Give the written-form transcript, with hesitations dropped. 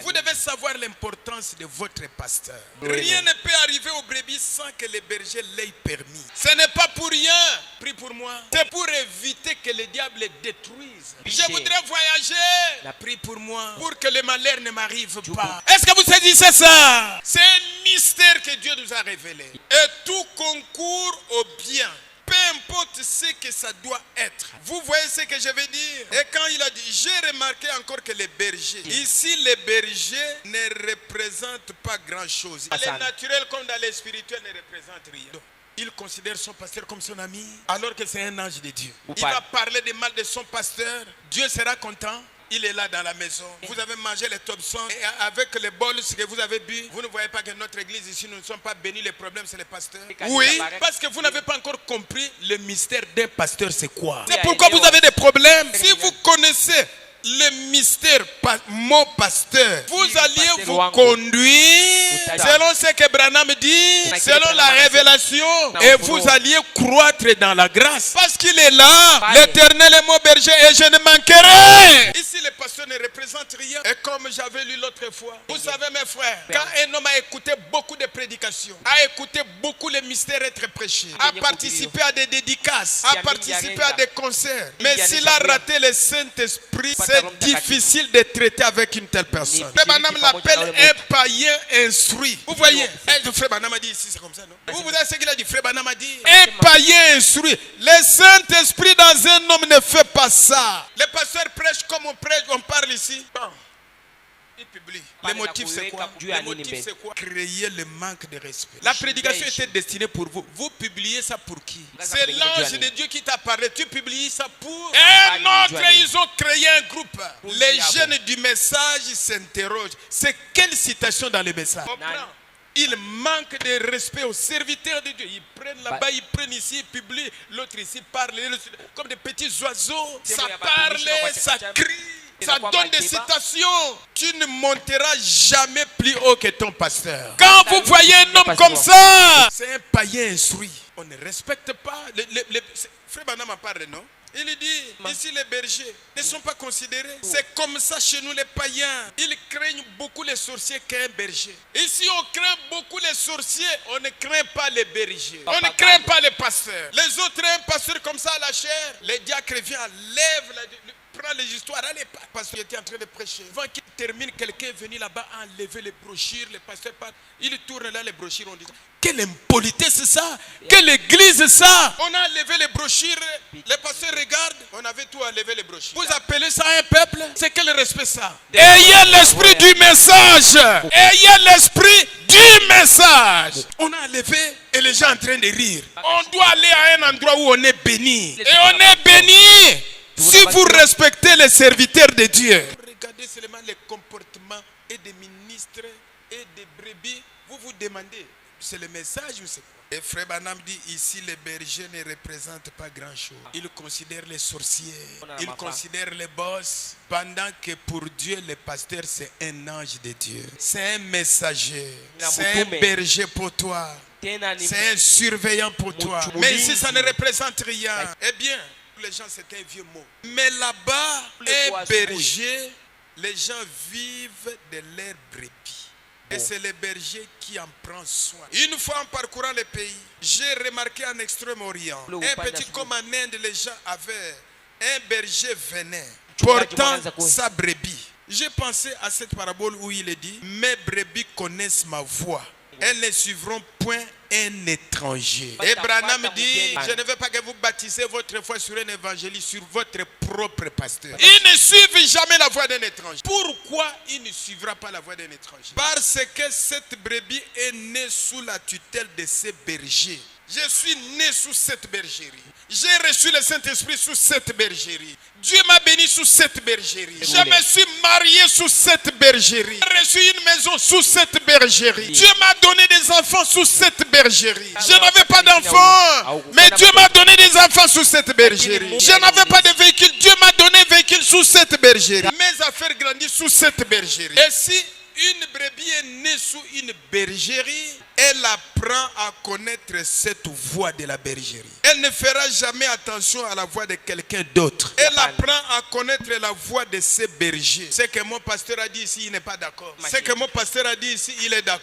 Vous devez savoir l'importance de votre pasteur. Rien ne peut arriver aux brebis sans que les bergers l'aient permis. Ce n'est pas pour rien. Prie pour moi. C'est pour éviter que le diable les détruise. Je voudrais voyager. Prie pour moi. Pour que le malheur ne m'arrive pas. Est-ce que vous saisissez ça? C'est un mystère que Dieu nous a révélé. Et tout concourt au bien. Peu importe ce que ça doit être. Vous voyez ce que je veux dire? Et quand il a dit, j'ai remarqué encore que les bergers, ici les bergers ne représentent pas grand chose. Dans le naturel comme dans le spirituel ne représentent rien. Il considère son pasteur comme son ami, alors que c'est un ange de Dieu. Il va parler des mal de son pasteur. Dieu sera content. Il est là dans la maison. Vous avez mangé les Thompson. Et avec les bols que vous avez bu, vous ne voyez pas que notre église ici, nous ne sommes pas bénis. Les problèmes, c'est les pasteurs. Oui, parce que vous n'avez pas encore compris le mystère d'un pasteur, c'est quoi. C'est pourquoi vous avez des problèmes. Si vous connaissez le mystère, mon pasteur, vous alliez vous conduire selon ce que Branham dit, selon la révélation, et vous alliez croître dans la grâce. Parce qu'il est là, l'Éternel est mon berger et je ne manquerai. Ici, le pasteur ne représente rien. Et comme j'avais lu l'autre fois, vous savez mes frères, quand un homme a écouté beaucoup de prédications, a écouté beaucoup les mystères être prêchés, a participé à des dédicaces, a participé à des concerts, mais s'il a raté le Saint-Esprit, c'est difficile de traiter avec une telle personne. Frère Branham l'appelle un païen instruit. Vous voyez, Frère Branham a dit ici, c'est comme ça, non? Vous savez ce qu'il a dit? Frère Branham a dit un païen instruit. Le Saint-Esprit dans un homme ne fait pas ça. Les pasteurs prêchent comme on prêche, on parle ici. Bon. Il publie. Le motif c'est quoi? Le motif c'est quoi? Créer le manque de respect. La prédication était destinée pour vous. Vous publiez ça pour qui? C'est l'ange de Dieu qui t'a parlé. Tu publies ça pour un autre. Ils ont créé un groupe. Les jeunes du message s'interrogent. C'est quelle citation dans le message? Ils manquent de respect aux serviteurs de Dieu. Ils prennent là-bas, ils prennent ici, ils publient. L'autre ici parle comme des petits oiseaux. Ça parle, ça crie. Ça donne des citations. Tu ne monteras jamais plus haut que ton pasteur. Quand vous voyez un homme comme ça, c'est un païen instruit. On ne respecte pas. Frère Branham en parle, non? Il dit, ici les bergers ne sont pas considérés. C'est comme ça chez nous les païens. Ils craignent beaucoup les sorciers qu'un berger. Ici on craint beaucoup les sorciers. On ne craint pas les bergers. On ne craint pas les pasteurs. Les autres, un pasteur comme ça à la chair. Les diacres viennent, lèvent prend les histoires, allez, parce qu'il était en train de prêcher. Avant qu'il termine, quelqu'un est venu là-bas enlever les brochures, les pasteurs partent, il tourne là les brochures, on dit, quelle impolitesse c'est ça? Quelle église c'est ça? On a enlevé les brochures, les pasteurs regardent, on avait tout enlevé les brochures. Vous appelez ça un peuple? C'est quel respect ça? Ayez l'esprit du message! Ayez l'esprit du message! On a enlevé et les gens en train de rire. On doit aller à un endroit où on est béni. Et on est béni! Si vous respectez les serviteurs de Dieu, regardez seulement les comportements et des ministres et des brebis, vous vous demandez, c'est le message ou c'est quoi? Et Frère Branham dit ici les bergers ne représentent pas grand chose. Ils considèrent les sorciers, ils considèrent les boss, pendant que pour Dieu le pasteur c'est un ange de Dieu. C'est un messager, c'est un berger pour toi, c'est un surveillant pour toi. Mais ici ça ne représente rien. Eh bien, les gens c'était un vieux mot. Mais là-bas, un berger, les gens vivent de leurs brebis. Et c'est le berger qui en prend soin. Une fois en parcourant le pays, j'ai remarqué en Extrême-Orient, un petit comme en Inde, les gens avaient un berger vénin portant sa brebis. J'ai pensé à cette parabole où il est dit, mes brebis connaissent ma voix. Elles ne suivront point un étranger. Et Branham dit, je ne veux pas que vous baptisez votre foi sur un évangéliste, sur votre propre pasteur. Ils ne suivent jamais la voix d'un étranger. Pourquoi il ne suivra pas la voix d'un étranger? Parce que cette brebis est née sous la tutelle de ses bergers. Je suis né sous cette bergerie. J'ai reçu le Saint-Esprit sous cette bergerie. Dieu m'a béni sous cette bergerie. Je me suis marié sous cette bergerie. J'ai reçu une maison sous cette bergerie. Dieu m'a donné des enfants sous cette bergerie. Je n'avais pas d'enfants, mais Dieu m'a donné des enfants sous cette bergerie. Je n'avais pas de véhicule. Dieu m'a donné un véhicule sous cette bergerie. Mes affaires grandissent sous cette bergerie. Et si une brebis est née sous une bergerie, elle apprend à connaître cette voix de la bergerie. Elle ne fera jamais attention à la voix de quelqu'un d'autre. Elle apprend à connaître la voix de ses bergers. Ce que mon pasteur a dit ici, il n'est pas d'accord. Ce que mon pasteur a dit ici, il est d'accord.